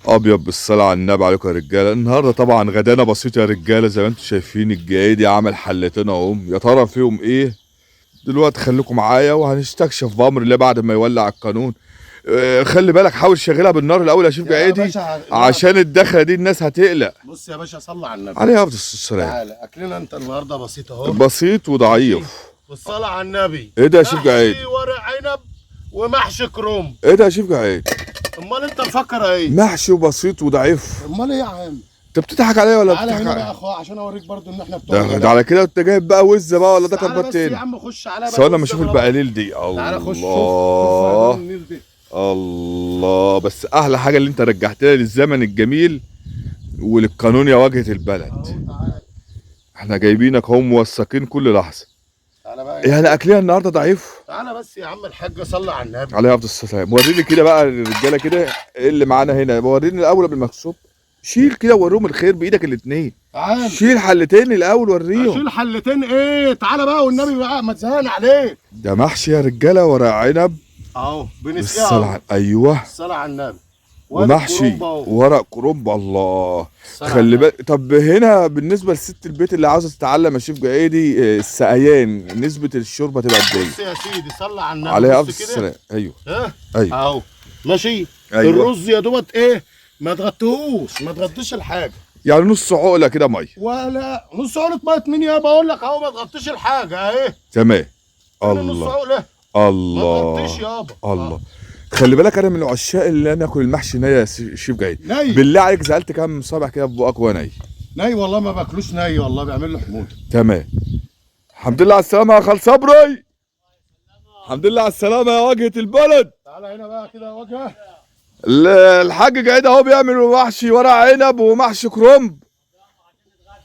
ابيض بالصلاه على النبي عليكم يا رجاله. النهارده طبعا غدانا بسيط يا رجاله، زي ما انتم شايفين الجايدي عامل حلتين اهم، يا ترى فيهم ايه دلوقتي؟ خليكم معايا وهنستكشف بامر الله بعد ما يولع القانون. خلي بالك، حاول تشغلها بالنار الاول يا شيف يا جايدي، باشا عشان الدخله دي الناس هتقلق. بص يا باشا، صلى على النبي عليه افضل السلام. تعالى اكلنا انت النهارده بسيط اهو، بسيط وضعيف. والصلاة على النبي. ايه ده يا شيف جايدي؟ محشي ورق عنب ومحشي كرنب. ايه ده يا شيف جايدي؟ امال انت مفكر ايه؟ محشي وبسيط وضعيف. امال ايه يا عم؟ انت بتضحك عليا ولا تعالى بتضحك هنا بقى عليا؟ يا اخويا عشان اوريك برضو ان احنا بتوع ده على كده انت جايب بقى وزه بقى ولا ده تعالى كربات بس يا تاني؟ عم، خش عليا بقى. ثواني لما اشوف البقاليل دي. تعالى خش شوف الله النيل دي. الله، بس احلى حاجه اللي انت رجعتنا للزمن الجميل وللقانون يا واجهه البلد. اهو تعالى. احنا جايبينك هم موثقين كل لحظه. تعالى بقى يعني اكلنا النهارده ضعيف. تعالى بس يا عم الحاج، صلى على النبي. عليه افضل السلام. وريني كده بقى الرجاله كده ايه اللي معانا هنا، وريني الاول قبل ما تصب. شيل كده ووريهم الخير بايدك الاثنين. تعالى شيل حلتين الاول وريهم. اشيل حلتين ايه؟ تعالى بقى والنبي بقى، ما تزهقنا عليك. ده محشي يا رجاله، ورق عنب اهو بنسقيها بالصلاه ايوه، الصلاة على النبي. ومحشي ورق كرنب. الله، خلي بالك. طب هنا بالنسبه لست البيت اللي عاوزه تتعلم يا شيف جايدي، السقيان نسبه الشوربه تبقى قد ايه؟ بص يا سيدي، صلى على النبي. عليها بص افضل كده. السلام. ايوه ها ايوه اهو ماشي. أيوة. الرز يا دوبت ايه، ما تغطيهوش، ما تغطيش الحاجه، يعني نص عقله كده ميه. ولا نص عقله ميه. مين يا بقول لك اهو، ما تغطيش الحاجه اهي. تمام. أنا نص الله عقله ما تغطيش الله يابا. الله. خلي بالك انا من العشاق اللي انا اكل المحشي ني يا شيف جايدي. ني بالله عليك زعلت كام صابع كده في بقك وانا ني؟ ني والله ما باكلوش ني، والله بيعمل له حموضه. تمام. الحمد لله على السلامه يا خال صبري. الحمد لله على السلامه يا واجهه البلد. تعالى هنا بقى كده وجهه. الحاج جايد اهو بيعمل محشي ورق عنب ومحشي كرنب،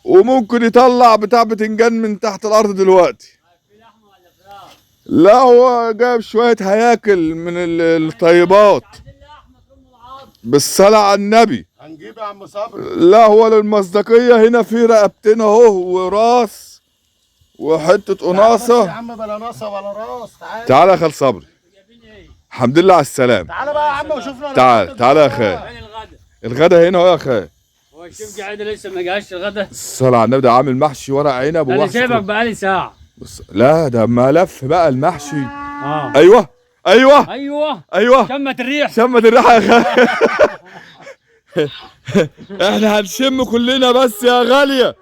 وممكن يطلع بتاع بتنجان من تحت الارض دلوقتي. لا هو جايب شويه هياكل من الطيبات بالصلاه على النبي. هنجيب يا عم صبري. لا هو للمصداقيه هنا في رقبتين اهو وراس وحته تعالى بس قناصه. يا عم، بلا ناصه ولا راس. تعالى تعالى يا خال صبري. الحمد لله على السلامه. تعالى بقى يا عم وشوفنا. تعالى يا خال. فين الغدا؟ الغدا هنا اهو يا خال. هو الشيف قاعد لسه ما جاش الغدا؟ الصلاة على النبي، ده عامل محشي ورق عنب انا ومحشي سايبك كرنب. بقالي ساعة. لا ده ملف بقى المحشي. اه ايوه ايوه ايوه ايوه، شمت الريح. شمت الريحه يا خال. احنا هنشم كلنا بس يا غاليه.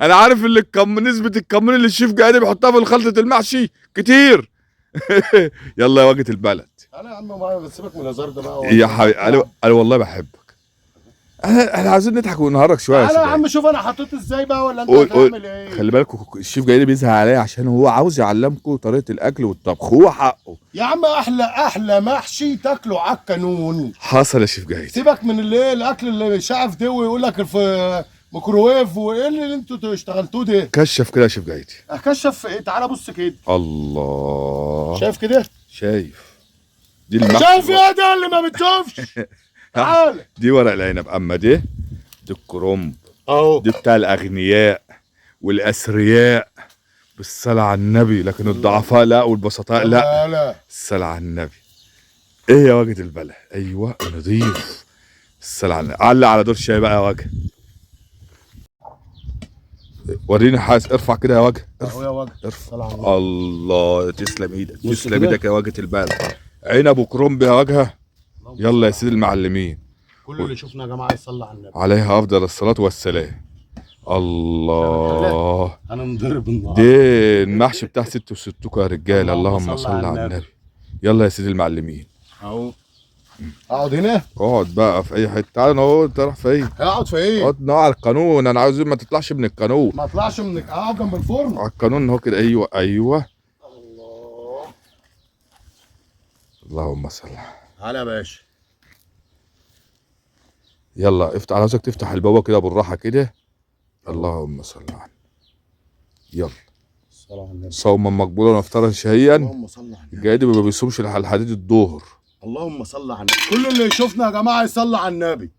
انا عارف اللي نسبه الكمون اللي الشيف جاي بيحطها في خلطه المحشي كتير. يلا يا واجهه البلد. تعالى يا عم بقى، سيبك من الهزار ده بقى. يا حبيبي انا والله بحبك. احنا عايزين نضحك ونهرج شويه. تعالى يا عم شوف انا حطيت ازاي بقى، ولا انت قول هتعمل ايه؟ خلي بالكوا الشيف جاي بيزهق عليا عشان هو عاوز يعلمكم طريقه الاكل والطبخ، هو حقه. يا عم احلى محشي تاكله على الكانون. حصل يا شيف جاي. سيبك من اللي ايه الاكل اللي شعف ده، ويقول لك في ميكروويف، وايه اللي انتوا اشتغلتوه ده؟ كشف كده يا شيف جاي. اكشف ايه؟ تعالى بص كده. الله، شايف كده؟ شايف دي المحشي. شايف ايه ده اللي ما بتشوفش؟ تعالى. دي ورق العنب، اما دي الكرنب. اهو دي بتاع الاغنياء والاثرياء بالصلاه على النبي، لكن الضعفاء لا والبسطاء لا. لا الصلاه على النبي. ايه يا واجهه البلد؟ ايوه نضيف. الصلاه على النبي. علق على دور شاي بقى يا واجهه. وريني حاس، ارفع كده يا واجهه. اهو يا وجه. ارفع. الله، تسلم ايدك، تسلم كده. ايدك يا واجهه البلد. عنب وكرنب يا واجهه. يلا يا سيدي المعلمين. كل اللي شفنا يا جماعه يصلي على النبي. عليها افضل الصلاه والسلام. الله، انا مضرب النهارده. دي المحشي بتاع ست وستوكا يا رجاله. اللهم اللهم صل صل على على النبي. النبي. يلا يا سيدي المعلمين. اهو اقعد هنا. اقعد بقى في اي حته. تعالى اهو، انت رايح فين؟ اقعد في ايه؟ اقعد نوع على القانون، انا عاوز ما تطلعش من القانون. ما اطلعش منك، اقعد جنب الفرن. على القانون اهو كده. ايوه ايوه. الله. اللهم صل. تعالى يا باشا. يلا افتح، انا عاوزك تفتح البوابه كده بالراحه كده. اللهم صل على النبي. يلا. الصلاه على النبي. صوما مقبولا وافطارا شهيا. اللهم صل على النبي. الجاي ما بيصومش الحديد الظهر. اللهم صل على النبي. كل اللي يشوفنا يا جماعه يصلي على النبي.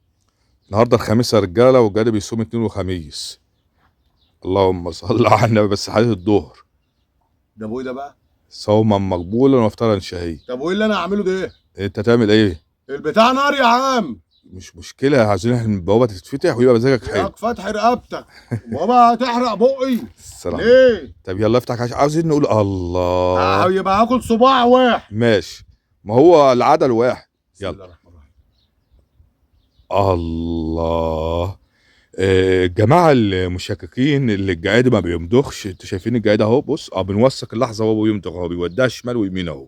النهارده الخميس يا رجاله، والجاي بيصوم اثنين وخميس. اللهم صل على النبي، بس حديد الظهر. ده ابوي ده بقى. صوما مقبولا وافطارا شهيا. طب وايه اللي انا هعمله ده؟ انت تعمل ايه؟ البتاع نار يا عم. مش مشكله، عايزين احنا البوابه تتفتح ويبقى مزاجك حلو. ياك فتح رقبتك بابا هتحرق بقي. السلام. ليه؟ طب يلا افتح عشان عاوزين نقول الله. يبقى هاكل صباع واحد. ماشي، ما هو العدد الواحد. بسم يلا. الله الرحمن الرحيم. الله. الجماعه المشككين اللي الجعيد ما بيمضخش، انتوا شايفين الجعيد اهو، بص بنوثق اللحظه وهو بيمضغ اهو، بيوديها شمال ويمين اهو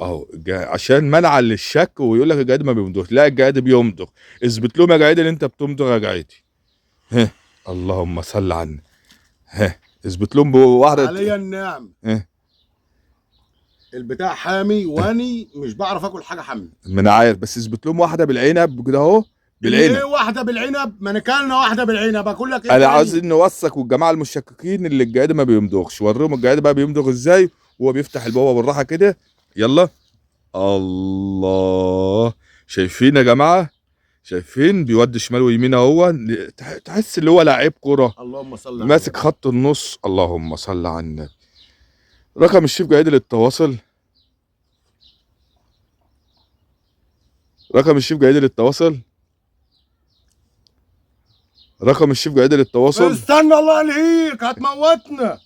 اهو، عشان منع للشك ويقول لك الجعيد ما بيمضغش. لا، الجعيد بيمضغ. اثبت لهم يا جعيد اللي انت بتمضغ يا جعيدي. ها، اللهم صل على النبي. ها، اثبت لهم بواحده. عليا النعم. ها، البتاع حامي واني مش بعرف اكل حاجه حاميه. ما انا عارف، بس اثبت لهم واحده بالعنب كده اهو، بالعنب. ايه واحده بالعنب؟ ما انا كلنا واحده بالعنب، اكل لك ايه انا تاني؟ عايزين نوثق، والجماعه المشككين اللي الجعيد ما بيمضغش وريهم الجعيد بقى بيمضغ ازاي وهو بيفتح البوابه بالراحه كده. يلا. الله. شايفين يا جماعه؟ شايفين بيودي شمال ويمين اهو، تحس اللي هو لعيب كره اللهم صل على ماسك خط النص. اللهم صل على النبي. رقم الشيف جعيد للتواصل، رقم الشيف جعيد للتواصل، رقم الشيف جعيد للتواصل. استنى الله يلهيك هتموتنا.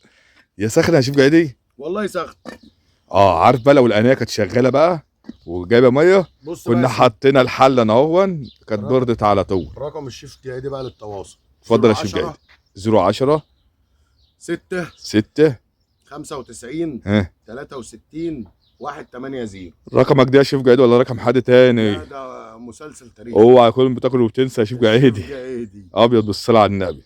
يا سخنه يا شيف جعيدي. والله سخن. عارف بقى لو الانيه كانت شغاله بقى وجايبه ميه، بص كنا بقى حطينا الحله اهون، كانت بردت على طول. رقم الشيف جاي بقى للتواصل. اتفضل يا شيف جعيدي. 010 6 6 95 ها 63 180. رقمك ده يا شيف جعيدي ولا رقم حد تاني؟ ده مسلسل تاريخي. اوعى يكون بتاكل وبتنسى يا شيف جعيدي. جايدي. ابيض بالصلاه على النبي.